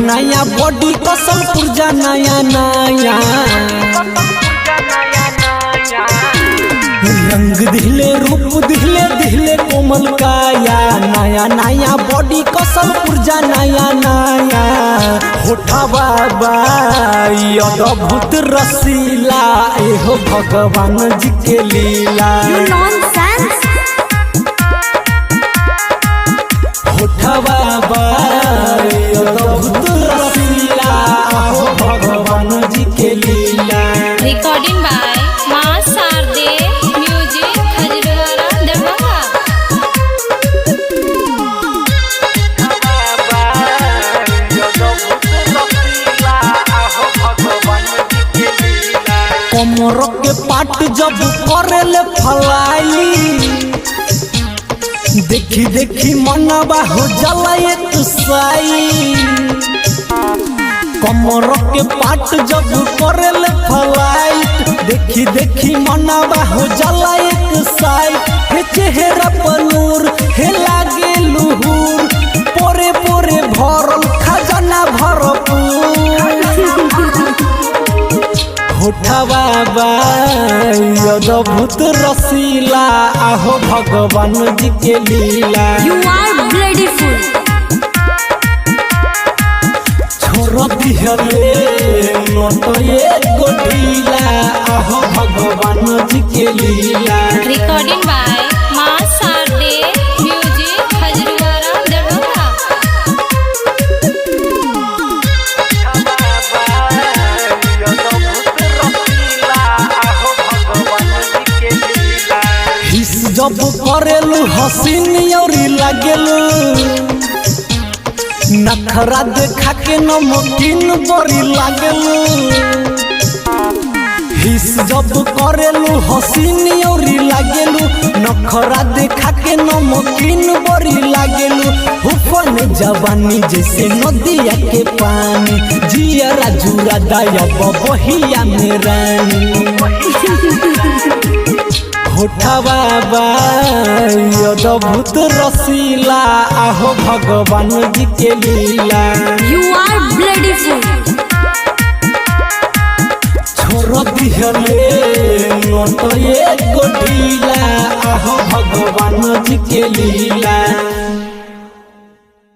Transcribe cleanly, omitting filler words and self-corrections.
नया बॉडी कसल पुर्जा नया नया रंग दिले रूप दिले दिले कोमल काया नया नया बॉडी कसल पुर्जा नया नया होठा बाबा अद्भुत रसीला एहो भगवान जी के लीला होठा बाबा अद्भुत रसीला एहो भगवान जी के लीला। रिकॉर्डिंग बाय मां शारदे म्यूजिक खजूरवाड़ा दरभंगा। कमर के पाट जब करेले फलाई देखी देखी मनवा हो जाला एक साई कमर के पाट जब करेले फलाई देखी देखी मनवा हो जाला एक साई हे चेहरा पर नूर हे लागे लुहुर पोरे पोरे भरल खजाना भरपूर होठा बाबा अद्भुत रसीला आहो भगवान जी के लीला। You are beautiful। छोड़ दिहले नोट एगो ढीला आहो भगवान जी के लीला। रिकॉर्डिंग बाय मां शारदे म्यूजिक खजूरवाड़ा दरभंगा। जब करेलू हसीन औरी लागेलू नखरा देखा के नमकीन बड़ी लागेलू हिस जब करेलू हसीन औरी लागेलू नखरा देखा के नमकीन बड़ी लागेलू हुफन जवानी जैसे नदिया के पानी जिया जुरा दया बहिया में रानी होठा बाबा अद्भुत रसीला आहो भगवान जी के लीला। You are beautiful। छोड़ दिहले नोट एगो ढीला आहो भगवान जी के लीला।